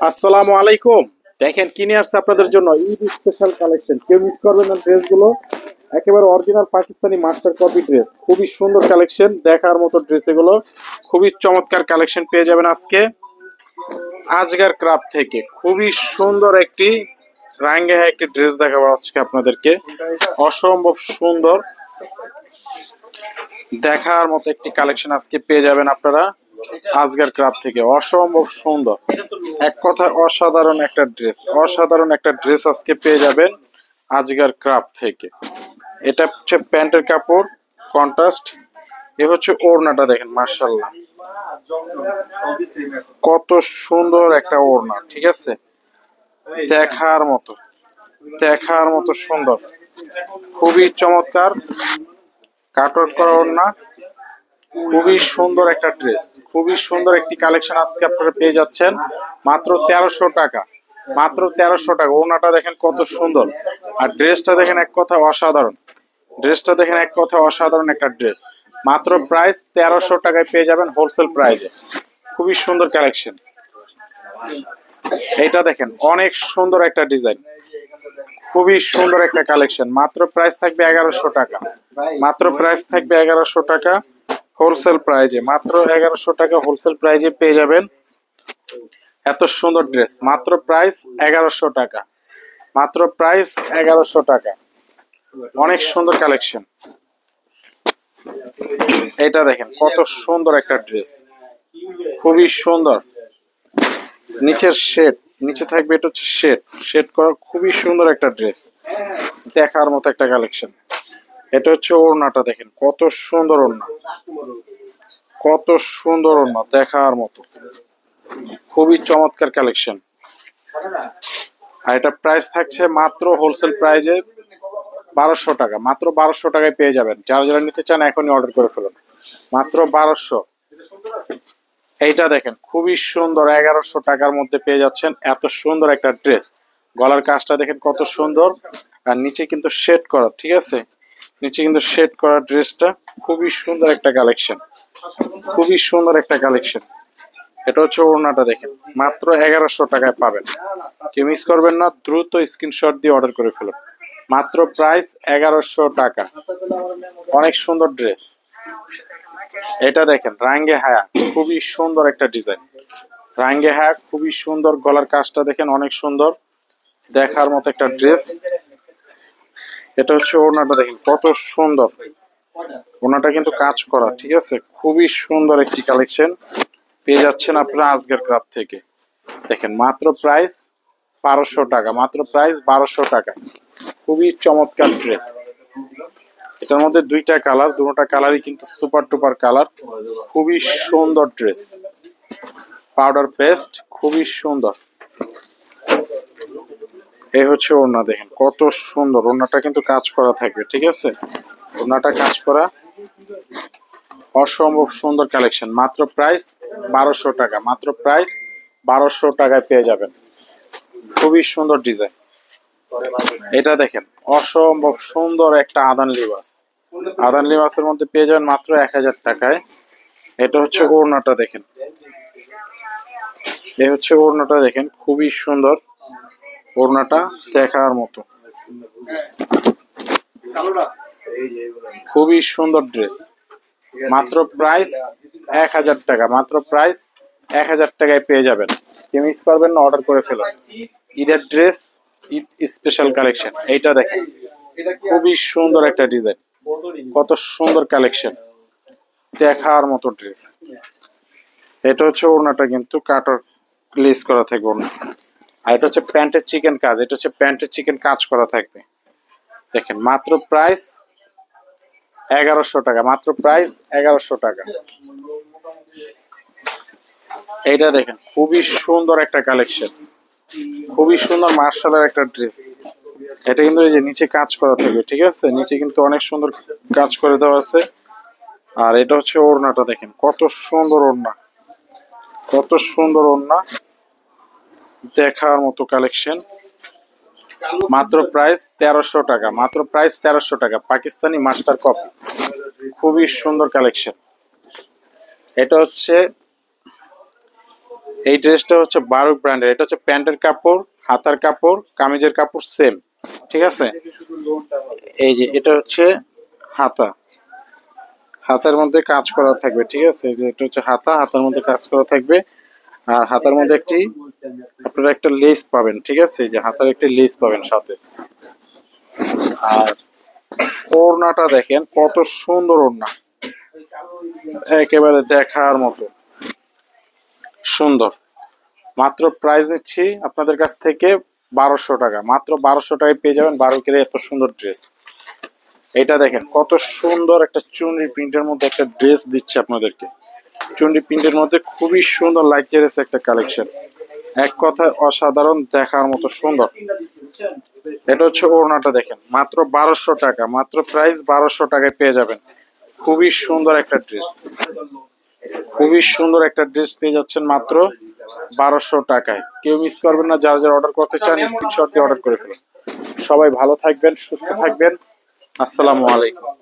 আসসালামু আলাইকুম। দেখেন কিনে আসছে আপনাদের জন্য ঈদ স্পেশাল কালেকশন, কেউ মিস করবেন না ড্রেসগুলো। একেবারে original Pakistani master copy dress, খুবই সুন্দর কালেকশন, দেখার মতো ড্রেস এগুলো। খুবই চমৎকার কালেকশন পেয়ে যাবেন আজকে আজগার ক্রাফট থেকে। খুবই সুন্দর একটি রাঙ্গে একটি ড্রেস দেখাবো আজকে আপনাদেরকে, অসম্ভব সুন্দর দেখার মতো একটি কালেকশন আজকে পেয়ে যাবেন আপনারা আজগার ক্রাফট থেকে। অসম্ভব সুন্দর, এক কথায় অসাধারণ একটা ড্রেস, অসাধারণ একটা ড্রেস আজকে পেয়ে যাবেন আজগার ক্রাফট থেকে। এটা হচ্ছে প্যান্টের কাপড়, কন্ট্রাস্ট। এ হচ্ছে ওড়নাটা, দেখেন মার্শাল্লাহ কত সুন্দর একটা ওড়না, ঠিক আছে, দেখার মতো, দেখার মতো সুন্দর, খুবই চমৎকার কাটওয়ার্ক করা ওড়না। খুবই সুন্দর একটা ড্রেস, খুবই সুন্দর একটি কালেকশন আজকে আপনারা পেয়ে যাচ্ছেন মাত্র 1300 টাকা। মাত্র 1300 টাকা। ওড়নাটা দেখেন কত সুন্দর, আর ড্রেসটা দেখেন এক কথা অসাধারণ। ড্রেসটা দেখেন এক কথা অসাধারণ একটা ড্রেস। মাত্র প্রাইস 1300 টাকায় পেয়ে যাবেন হোলসেল প্রাইজে। খুবই সুন্দর কালেকশন। এইটা দেখেন অনেক সুন্দর একটা ডিজাইন, খুবই সুন্দর একটা কালেকশন। মাত্র প্রাইস থাকবে 1100 টাকা। মাত্র প্রাইস থাকবে 1100 টাকা হোলসেল প্রাইজে। মাত্র 1100 টাকা হোলসেল প্রাইজে পেয়ে যাবেন এত সুন্দর ড্রেস। মাত্র প্রাইস 1100 টাকা। মাত্র প্রাইস 1100 টাকা। অনেক সুন্দর কালেকশন। এটা দেখেন কত সুন্দর একটা ড্রেস, খুবই সুন্দর। নিচের শেড, নিচে থাকবে এটা হচ্ছে শেড, শেড করা খুবই সুন্দর একটা ড্রেস, দেখার মতো একটা কালেকশন। এটা হচ্ছে ওড়নাটা, দেখেন কত সুন্দর ওড়না, কত সুন্দর ওড়না, দেখার মতো, খুবই চমৎকার কালেকশন। আর এটা প্রাইস থাকছে মাত্র হোলসেল প্রাইজে 1200 টাকা। মাত্র 1200 টাকায় পেয়ে যাবেন। যারা যারা নিতে চান এখনই অর্ডার করে ফেলুন। মাত্র 1200। এইটা দেখেন খুবই সুন্দর, 1100 টাকার মধ্যে পেয়ে যাচ্ছেন এত সুন্দর একটা ড্রেস। গলার কাজটা দেখেন কত সুন্দর, আর নিচে কিন্তু শেড করা, ঠিক আছে, নিচে কিন্তু শেড করা ড্রেসটা। খুবই সুন্দর একটা কালেকশন, খুবই সুন্দর একটা কালেকশন। এটা হচ্ছে ওড়নাটা, দেখেন মাত্র 1100 টাকায় পাবেন। কেউ মিস করবেন না, দ্রুত স্ক্রিনশট দিয়ে অর্ডার করে ফেলুন। মাত্র প্রাইস 1100 টাকা। অনেক সুন্দর ড্রেস। এটা দেখেন রাঙ্গে হায়া, খুবই সুন্দর একটা ডিজাইন। রাঙ্গে হায়া খুবই সুন্দর, গলার কাজটা দেখেন অনেক সুন্দর, দেখার মতো একটা ড্রেস। এটা হচ্ছে ওড়নাটা, দেখেন কত সুন্দর। ওড়নাটা কিন্তু কাজ করা, ঠিক আছে, খুবই সুন্দর একটি কালেকশন পেয়ে যাচ্ছেন আপনারা আজকের ক্রাফট থেকে। দেখেন মাত্র প্রাইস 1200 টাকা। মাত্র প্রাইস 1200 টাকা। খুবই চমৎকার ড্রেস। এটার মধ্যে দুইটা কালার, দুটোটা কালারই কিন্তু সুপার টুপার কালার। খুবই সুন্দর ড্রেস, পাউডার পেস্ট, খুবই সুন্দর। এই হচ্ছে ওড়না, দেখেন কত সুন্দর। ওড়নাটা কিন্তু কাজ করা থাকবে, ঠিক আছে, ওড়নাটা কাজ করা, অসম্ভব সুন্দর কালেকশন। মাত্র প্রাইস 1200 টাকা। মাত্র প্রাইস 1200 টাকায় পেয়ে যাবেন। খুবই সুন্দর ডিজাইন। এটা দেখেন অসম্ভব সুন্দর একটা আদান লিবাস। আদান লিবাসের মধ্যে পেয়ে যাবেন মাত্র 1000 টাকায়। এটা হচ্ছে ওড়নাটা, দেখেন এই হচ্ছে ওড়নাটা, দেখেন খুবই সুন্দর ওড়নাটা, দেখার মতো, খুবই সুন্দর ড্রেস। মাত্র প্রাইস 1000 টাকা। মাত্র প্রাইস 1000 টাকায় পেয়ে যাবেন। কেউ মিস করবেন না, অর্ডার করে ফেলুন। ঈদের ড্রেস, ঈদ স্পেশাল কালেকশন। এইটা দেখেন খুবই সুন্দর একটা ডিজাইন, কত সুন্দর কালেকশন, দেখার মতো ড্রেস। এটা হচ্ছে ওড়নাটা, কিন্তু কাটার লেস করা থাকবে ওড়না। আর এটা হচ্ছে প্যান্টের চিকেন কাজ, এটা হচ্ছে প্যান্টের চিকেন কাজ করা থাকবে। দেখেন মাত্র প্রাইস 1100 টাকা। মাত্র প্রাইস 1100 টাকা। এইটা দেখেন খুবই সুন্দর একটা কালেকশন, খুবই সুন্দর মার্শালের একটা ড্রেস। এটা কিন্তু এই যে নিচে কাজ করা থাকবে, ঠিক আছে, নিচে কিন্তু অনেক সুন্দর কাজ করে দেওয়া আছে। আর এটা হচ্ছে ওড়নাটা, দেখেন কত সুন্দর ওড়না, কত সুন্দর ওড়না, দেখার মতো কালেকশন। মাত্র প্রাইস 1300 টাকা। মাত্র প্রাইস 1300 টাকা। পাকিস্তানি মাস্টার কপি, খুবই সুন্দর কালেকশন। এটা হচ্ছে এই ড্রেসটা হচ্ছে বারুক ব্র্যান্ডের। এটা হচ্ছে প্যান্টের কাপড়, হাতার কাপড়, কামিজের কাপড় সেম, ঠিক আছে। এই যে এটা হচ্ছে হাতা, হাতার মধ্যে কাজ করা থাকবে, ঠিক আছে। এই যে এটা হচ্ছে হাতা, হাতার মধ্যে কাজ করা থাকবে। আর হাতার মধ্যে একটি আপনারা একটা লেস পাবেন, ঠিক আছে। এই যে হাতার একটি লেস পাবেন সাথে। আর ওড়নাটা দেখেন কত সুন্দর ওড়না, একেবারে দেখার মতো সুন্দর। মাত্র প্রাইস নিচ্ছি আপনাদের কাছ থেকে 1200 টাকা, মাত্র 1200 টাকায় পেয়ে যাবেন বারুকের এত সুন্দর ড্রেস। এটা দেখেন কত সুন্দর একটা চুনরি প্রিন্টের মধ্যে একটা ড্রেস দিচ্ছে আপনাদেরকে। চুনরি প্রিন্টের মধ্যে খুবই সুন্দর লাক্সারিয়াস একটা কালেকশন, এক কথায় অসাধারণ, দেখার মতো সুন্দর। এটা হচ্ছে ওড়নাটা দেখেন, মাত্র 1200 টাকা, মাত্র প্রাইস 1200 টাকায় পেয়ে যাবেন। খুবই সুন্দর একটা ড্রেস, খুবই সুন্দর একটা ড্রেস পেয়ে যাচ্ছেন মাত্র 1200 টাকায়। কেউ মিস করবেন না, যারা যারা অর্ডার করতে চান স্ক্রিনশট দিয়ে অর্ডার করে ফেলুন। সবাই ভালো থাকবেন, সুস্থ থাকবেন। আসসালামু আলাইকুম।